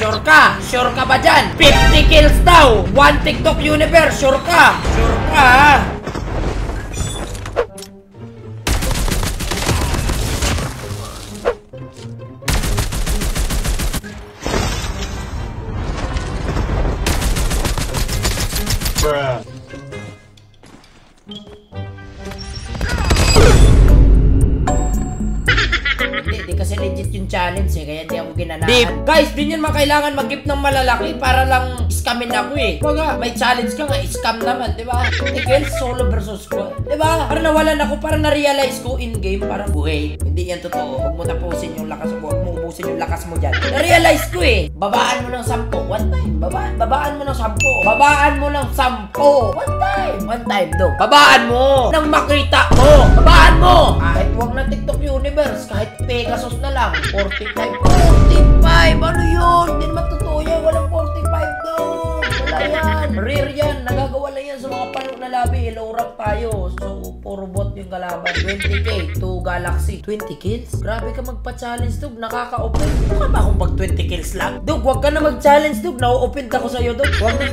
Sure ka? Sure ka ba dyan? 50 kills daw! 1 TikTok universe! Sure ka? Sure ka ha? Bruh. Hindi kasi legit yung challenge eh, kaya hindi ako ginanahan. Guys, di nyo kailangan mag-gift ng malalaki para lang scamin ako eh. Baga, may challenge ka nga, scam naman, di ba? Kills, solo versus squad. Di ba? Parang nawalan ako, parang na-realize ko in-game, parang buhay. Hindi yan totoo. Huwag mo tapusin yung lakas mo, huwag mo ubusin yung lakas mo dyan. Na-realize ko eh, babaan mo ng 10. One time. Babaan mo ng 10. Babaan mo ng 10. One time. One time, dog. Babaan mo nang makita mo. Babaan mo. Kahit huwag na TikTok universe, kahit Pegasus na lang. 45. 45! Ano yun? Hindi naman totoo yan. Walang 45 doon. Wala yan. Rare yan. Nagagawa lang yan sa mga palo na labi. Low rank tayo. So, puro bot yung kalaban. 20k to Galaxy. 20 kills? Grabe ka magpa-challenge, dog. Nakaka-open. Mukha ba akong pag 20 kills lang? Dog, wag ka na mag-challenge, dog. Na-open ako sa'yo, dog. Wag na.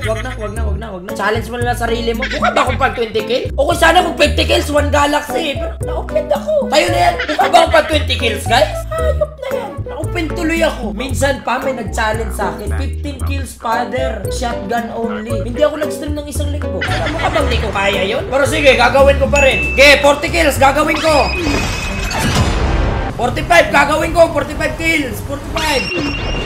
Challenge mo na lang sarili mo. Mukha ba akong pag 20 kills? Okay, sana kung 20 kills, 1 Galaxy. Pero na-open ako. Tayo na yan. Mukha ba akong pag 20 kills, guys? Hayop na yan. Na-open tuloy ako. Minsan pa may nag-challenge sa akin. 15 kills, father. Shotgun only. Hindi ako nag-stream ng isang linggo. Alam mo ka bang di ko kaya yun? Pero sige, gagawin ko pa rin. Okay, 40 kills, gagawin ko. 45, gagawin ko. 45 kills. 45.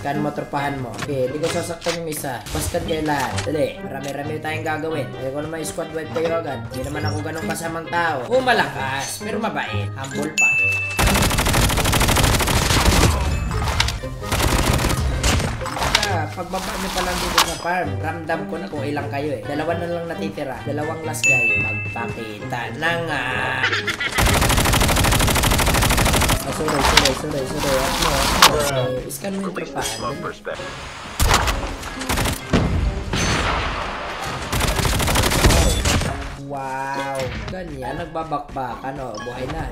Scan mo, tropahan mo. Okay, di ko sasaktan yung isa. Bastard kayo lahat. Dali, marami-rami tayong gagawin. Kaya ko naman yung squad wipe kayo agad. Hindi naman ako ganun kasamang tao. Malakas, pero mabait. Humble pa. Pagbaba nyo pa lang dito sa farm, ramdam ko na kung ilang kayo eh. 2 na lang natitira. 2 last guy. Magpakita na nga. Sorry. Scan mo yung tropahan. Wow. Ganyan, nagbabakbakan o. Buhay na.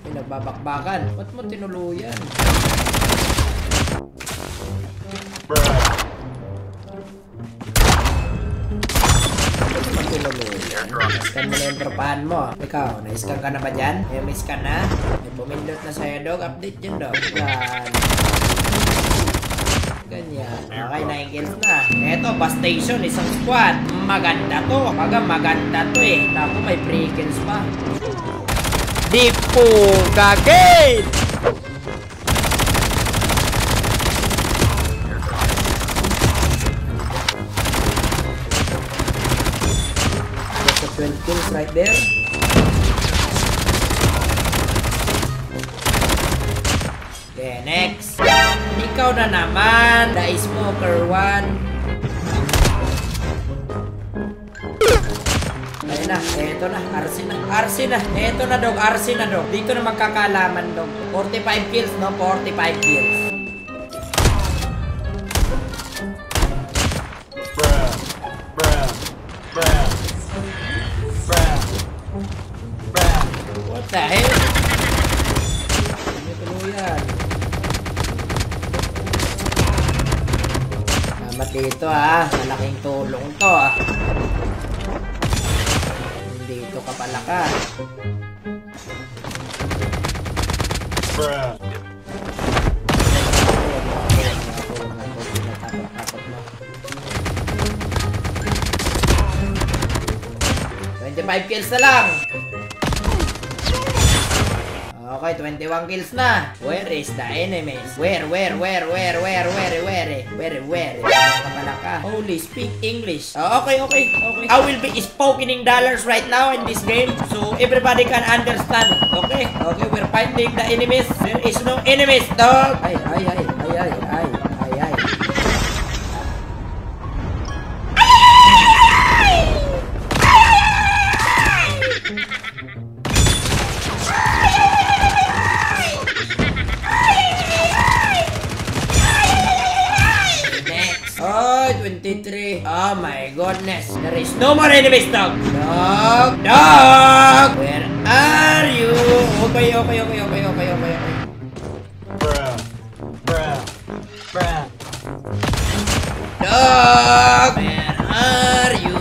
May nagbabakbakan. Ba't mo tinuluyan? Scan mo na yung tropahan mo. Ikaw, na-scan ka na ba dyan? May scan na? May bumindot na sa'yo, dog. Update dyan, dog. Ganyan. Okay, 9 kills na. Eto, bus station, isang squad. Maganda to. Maganda to eh. Naku, may free kills pa. Di po kagay! That's 12 kills right there. Okay, next. Ikaw na naman, the smoker 1. Ayun na, eto na, RC na. Eto na, dog, RC na, dog. Dito na magkakalaman, dog. 45 kills, no? 45 kills. What the hell? Tuluyan. Salamat dito ha. Malaking tulong to ha. Dito ka pala ka. Bruh. 25 kills na lang. Okay, 21 kills na. Where is the enemies? Where? Kapala ka. Holy, speak English. Okay. I will be speaking dollars right now in this game, so everybody can understand. Okay, we're fighting the enemies. There is no enemies, dog. Ay. 23. Oh my goodness. There is no more enemies, dog. Dog. Where are you? Okay. Bruh. Dog. Where are you?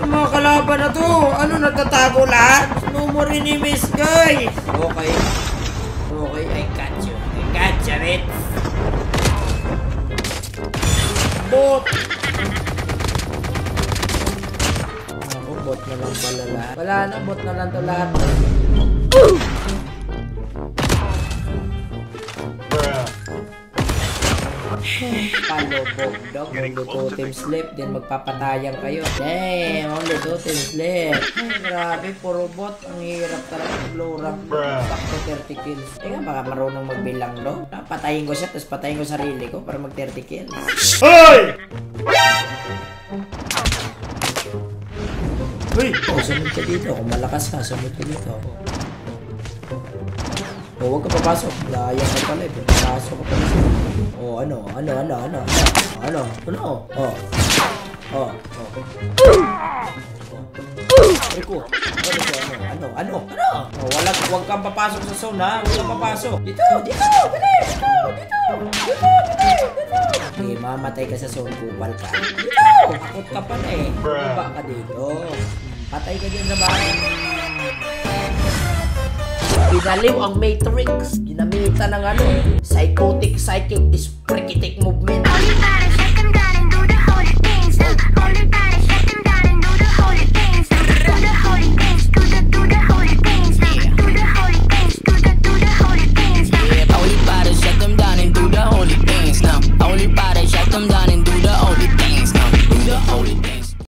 Yung mga kalaban na to. Ano, nagtatago lahat? No more enemies, guys. Okay, I got you. Mate. Bot. Ako, bot na lang pala lahat. Wala na, bot na lang to lahat. Palobog, dog. Only 2 teams left. Then magpapatayan kayo. Damn, only 2 teams left. Ay, grabe, puro bot. Ang hirap talaga. Low rank. Back to 30 kills. Teka, baka marunong magbilang, no? Patayin ko siya, tapos patayin ko sarili ko para mag 30 kills. Hoy! Uy! Oh, sunod ka dito. Kung malakas ka, sunod ka dito. Oh, huwag ka papasok. Layang ka pala eh. Papasok ka pala. Oh, ano? Rico, ano? Oh, huwag kang papasok sa zone, ha? Huwag kang papasok. Dito. Okay, mamatay ka sa zone, kupal ka. Dito! Takot ka pa na eh. Baba ka dito. Patay ka dyan sa bahay. Pinaliw ang Matrix. Ginamitan ng psychic, freakitic movement.